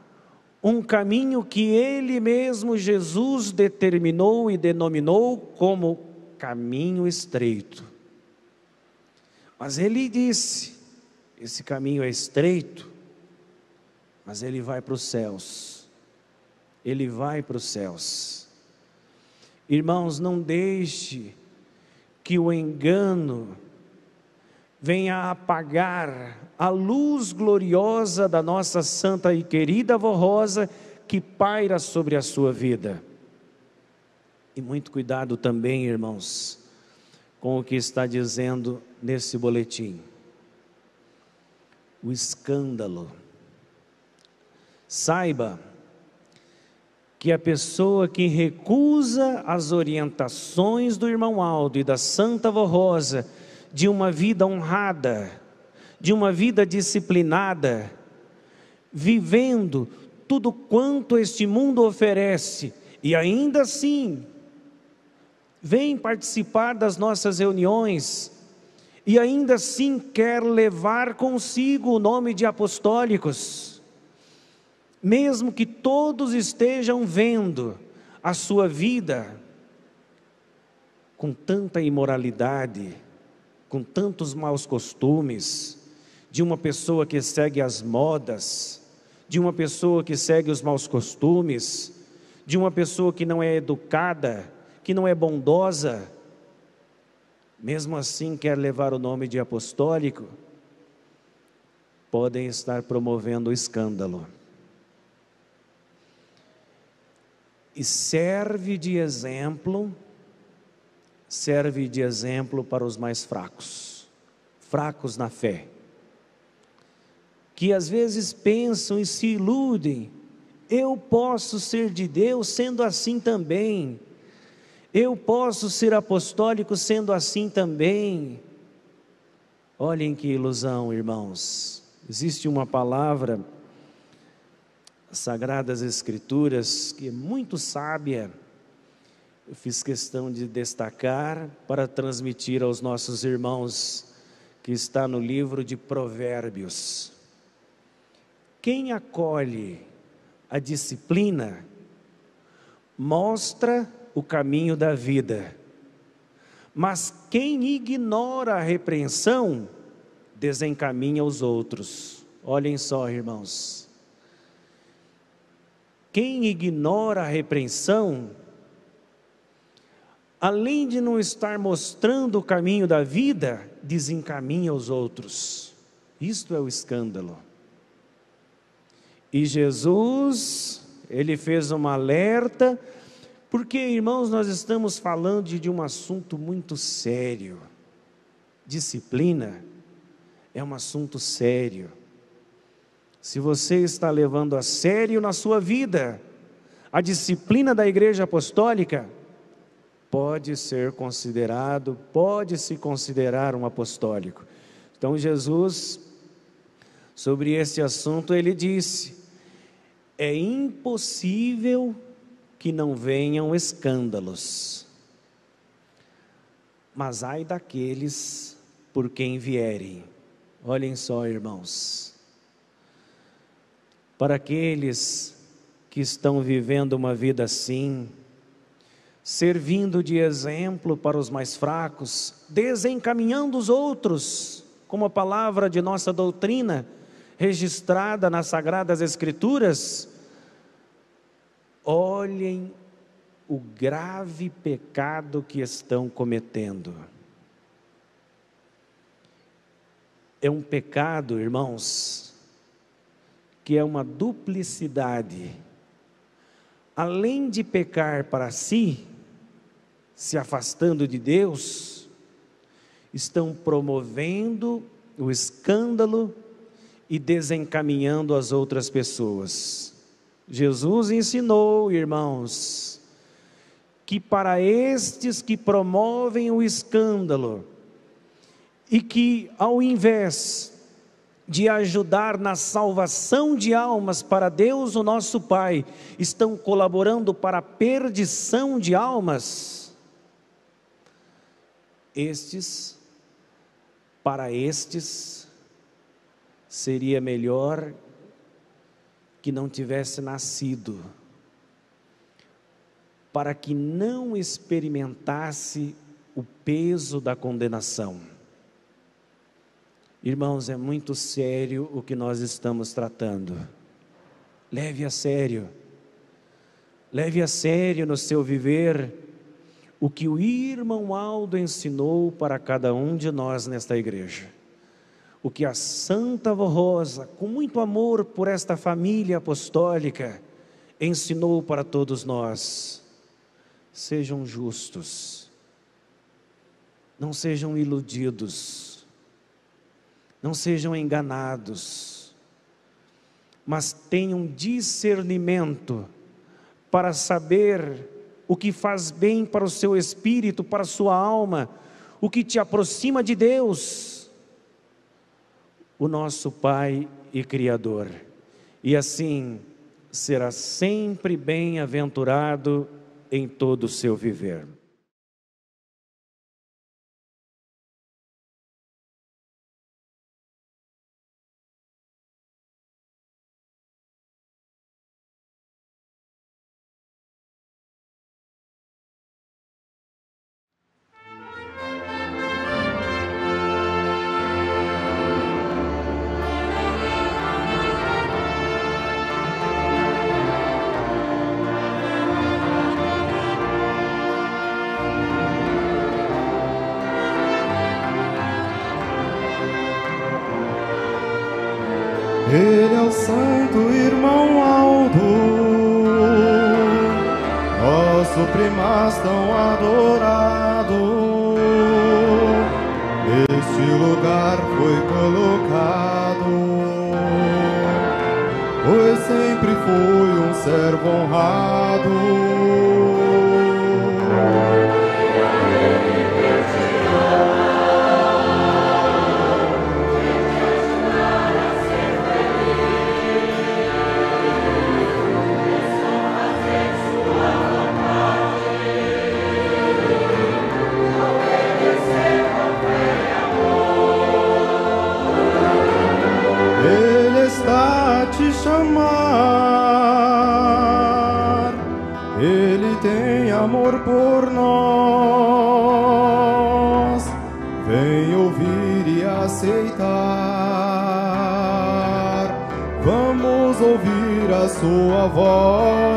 um caminho que Ele mesmo, Jesus, determinou e denominou como caminho estreito. Mas Ele disse, esse caminho é estreito, mas ele vai para os céus. Ele vai para os céus. Irmãos, não deixe que o engano venha apagar a luz gloriosa da nossa santa e querida avó Rosa, que paira sobre a sua vida. E muito cuidado também, irmãos, com o que está dizendo nesse boletim. O escândalo. Saiba que a pessoa que recusa as orientações do irmão Aldo e da Santa Avó Rosa, de uma vida honrada, de uma vida disciplinada, vivendo tudo quanto este mundo oferece, e ainda assim, vem participar das nossas reuniões, e ainda assim quer levar consigo o nome de apostólicos, mesmo que todos estejam vendo a sua vida com tanta imoralidade, com tantos maus costumes, de uma pessoa que segue as modas, de uma pessoa que segue os maus costumes, de uma pessoa que não é educada, que não é bondosa, mesmo assim quer levar o nome de apostólico, podem estar promovendo o escândalo. E serve de exemplo para os mais fracos, fracos na fé, que às vezes pensam e se iludem, eu posso ser de Deus sendo assim também, Eu posso ser apostólico sendo assim também. Olhem que ilusão, irmãos. Existe uma palavra, Sagradas Escrituras, que é muito sábia. Eu fiz questão de destacar para transmitir aos nossos irmãos, que está no livro de Provérbios. Quem acolhe a disciplina, mostra o caminho da vida, mas quem ignora a repreensão, desencaminha os outros. Olhem só, irmãos. Quem ignora a repreensão, além de não estar mostrando o caminho da vida, desencaminha os outros. Isto é o escândalo. E Jesus, ele fez uma alerta, porque, irmãos, nós estamos falando de um assunto muito sério. Disciplina é um assunto sério. Se você está levando a sério na sua vida a disciplina da Igreja Apostólica, pode ser considerado, pode se considerar um apostólico. Então Jesus, sobre esse assunto, ele disse: é impossível que não venham escândalos, mas ai daqueles por quem vierem. Olhem só, irmãos, para aqueles que estão vivendo uma vida assim, servindo de exemplo para os mais fracos, desencaminhando os outros, como a palavra de nossa doutrina, registrada nas Sagradas Escrituras, olhem o grave pecado que estão cometendo. É um pecado, irmãos, que é uma duplicidade. Além de pecar para si, se afastando de Deus, estão promovendo o escândalo e desencaminhando as outras pessoas. Jesus ensinou, irmãos, que para estes que promovem o escândalo e que, ao invés de ajudar na salvação de almas para Deus, o nosso Pai, estão colaborando para a perdição de almas, para estes, seria melhor que não tivesse nascido, para que não experimentasse o peso da condenação. Irmãos, é muito sério o que nós estamos tratando. Leve a sério no seu viver o que o irmão Aldo ensinou para cada um de nós nesta igreja. O que a Santa Avó Rosa, com muito amor por esta família apostólica, ensinou para todos nós. Sejam justos, não sejam iludidos, não sejam enganados, mas tenham discernimento para saber o que faz bem para o seu espírito, para a sua alma, o que te aproxima de Deus, o nosso Pai e Criador. E assim será sempre bem-aventurado em todo o seu viver. Ele é o santo irmão Aldo, nosso primaz tão adorado. Neste lugar foi colocado, pois sempre foi um servo honrado. chamar, Ele tem amor por nós. Vem ouvir e aceitar, vamos ouvir a sua voz.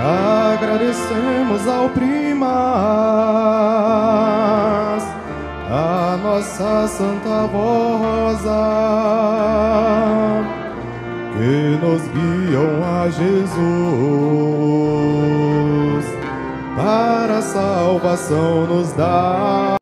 Agradecemos ao Primas, a nossa Santa Rosa, que nos guiam a Jesus, para a salvação nos dar.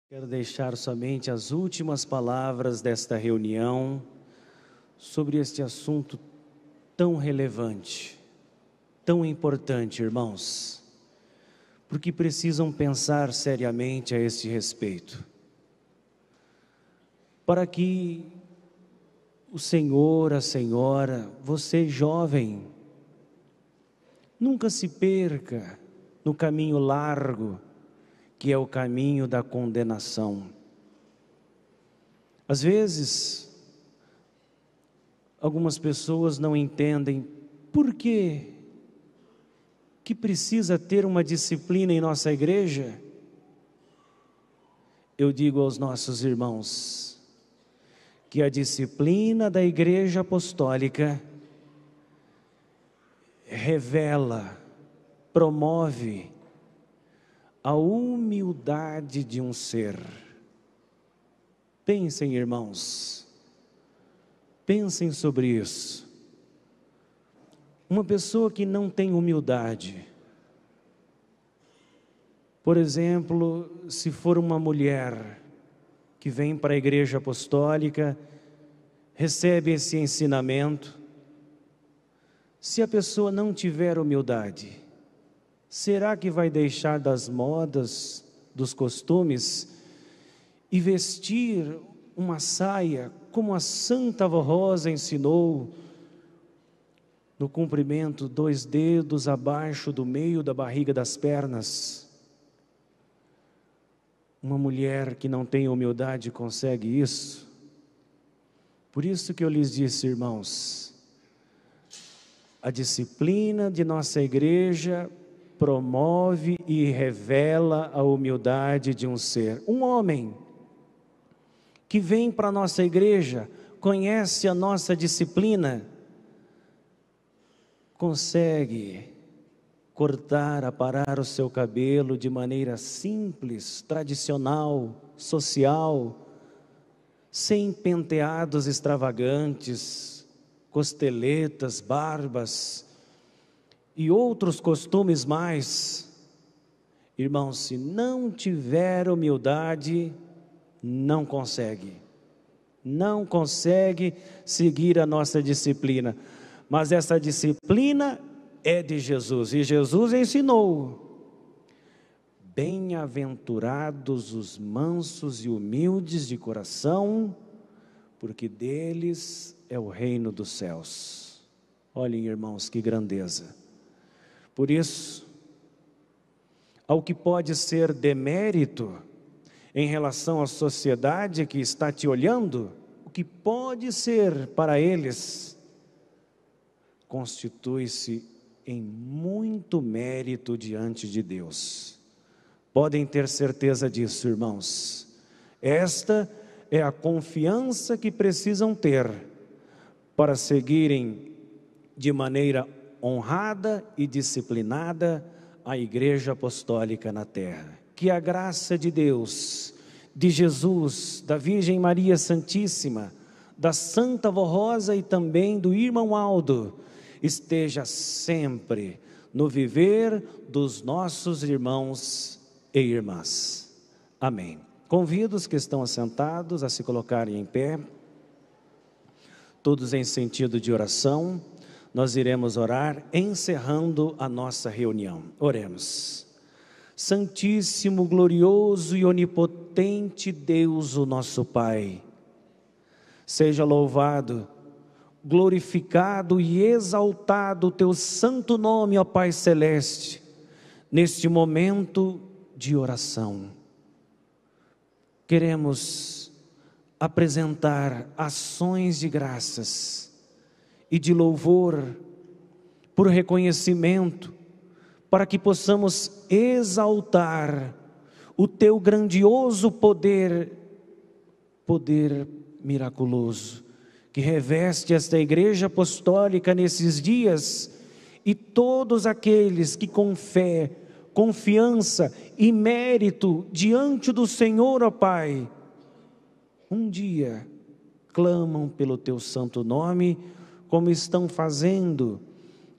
Quero deixar somente as últimas palavras desta reunião sobre este assunto tão relevante, tão importante, irmãos, porque precisam pensar seriamente a este respeito, para que o Senhor, a Senhora, você jovem, nunca se perca no caminho largo, que é o caminho da condenação. Às vezes, algumas pessoas não entendem por que precisa ter uma disciplina em nossa igreja. Eu digo aos nossos irmãos que a disciplina da Igreja Apostólica revela, promove a humildade de um ser. Pensem, irmãos, pensem sobre isso. Uma pessoa que não tem humildade, por exemplo, se for uma mulher que vem para a Igreja Apostólica, recebe esse ensinamento, se a pessoa não tiver humildade, será que vai deixar das modas, dos costumes e vestir uma saia como a Santa Rosa ensinou, no comprimento 2 dedos abaixo do meio da barriga das pernas? Uma mulher que não tem humildade consegue isso? Por isso que eu lhes disse, irmãos, a disciplina de nossa igreja promove e revela a humildade de um ser. Um homem que vem para a nossa igreja, conhece a nossa disciplina, consegue cortar, aparar o seu cabelo de maneira simples, tradicional, social, sem penteados extravagantes, costeletas, barbas e outros costumes mais. Irmãos, se não tiver humildade, não consegue seguir a nossa disciplina. Mas essa disciplina é de Jesus. E Jesus ensinou: bem-aventurados os mansos e humildes de coração, porque deles é o reino dos céus. Olhem, irmãos, que grandeza. Por isso, ao que pode ser demérito em relação à sociedade que está te olhando, o que pode ser para eles, constitui-se em muito mérito diante de Deus. Podem ter certeza disso, irmãos. Esta é a confiança que precisam ter para seguirem de maneira honrada e disciplinada a Igreja Apostólica na terra. Que a graça de Deus, de Jesus, da Virgem Maria Santíssima, da Santa Avó Rosa e também do irmão Aldo, esteja sempre no viver dos nossos irmãos e irmãs. Amém. Convido os que estão assentados a se colocarem em pé, todos em sentido de oração. Nós iremos orar encerrando a nossa reunião. Oremos. Santíssimo, glorioso e onipotente Deus, o nosso Pai, seja louvado, glorificado e exaltado o teu santo nome, ó Pai Celeste, neste momento de oração. Queremos apresentar ações de graças e de louvor por reconhecimento, para que possamos exaltar o teu grandioso poder miraculoso, que reveste esta Igreja Apostólica nesses dias, e todos aqueles que com fé, confiança e mérito diante do Senhor, ó Pai, um dia clamam pelo teu santo nome, como estão fazendo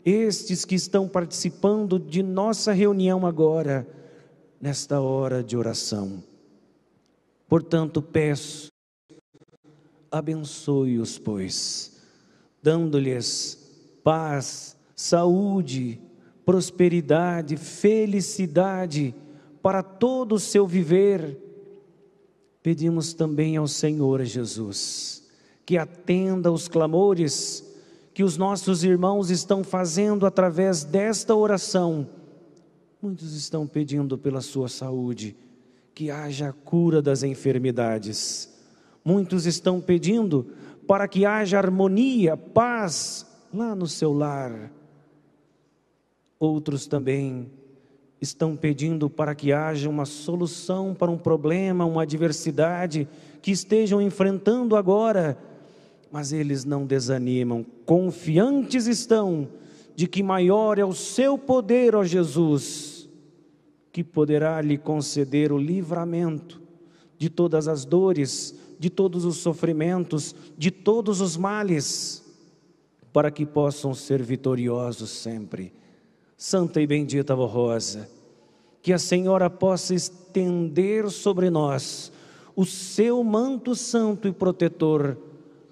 estes que estão participando de nossa reunião agora, nesta hora de oração. Portanto, peço, abençoe-os, pois, dando-lhes paz, saúde, prosperidade, felicidade para todo o seu viver. Pedimos também ao Senhor Jesus que atenda os clamores que os nossos irmãos estão fazendo através desta oração. Muitos estão pedindo pela sua saúde, que haja a cura das enfermidades. Muitos estão pedindo para que haja harmonia, paz lá no seu lar. Outros também estão pedindo para que haja uma solução para um problema, uma adversidade que estejam enfrentando agora. Mas eles não desanimam, confiantes estão de que maior é o seu poder, ó Jesus, que poderá lhe conceder o livramento de todas as dores, de todos os sofrimentos, de todos os males, para que possam ser vitoriosos sempre. Santa e bendita Avó Rosa, que a Senhora possa estender sobre nós o seu manto santo e protetor,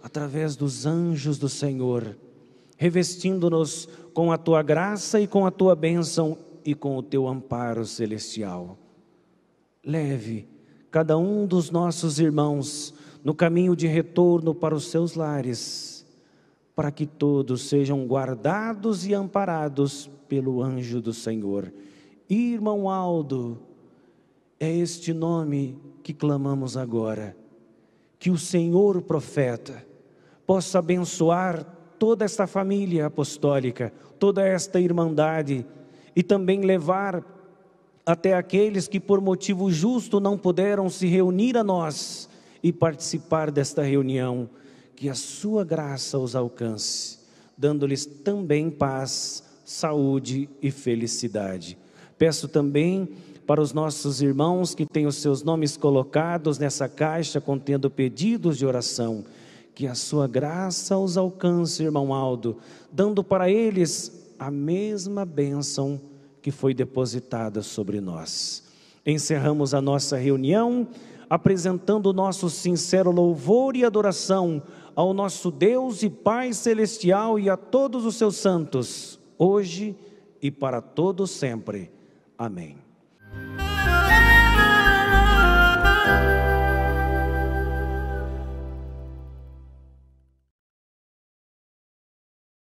através dos anjos do Senhor, revestindo-nos com a tua graça e com a tua bênção e com o teu amparo celestial. Leve cada um dos nossos irmãos no caminho de retorno para os seus lares, para que todos sejam guardados e amparados pelo anjo do Senhor. Irmão Aldo, é este nome que clamamos agora. Que o Senhor profeta possa abençoar toda esta família apostólica, toda esta irmandade, e também levar até aqueles que por motivo justo não puderam se reunir a nós e participar desta reunião, que a sua graça os alcance, dando-lhes também paz, saúde e felicidade. Peço também para os nossos irmãos que têm os seus nomes colocados nessa caixa contendo pedidos de oração, que a sua graça os alcance, irmão Aldo, dando para eles a mesma bênção que foi depositada sobre nós. Encerramos a nossa reunião apresentando o nosso sincero louvor e adoração ao nosso Deus e Pai Celestial e a todos os seus santos. hoje e para todo sempre. Amém.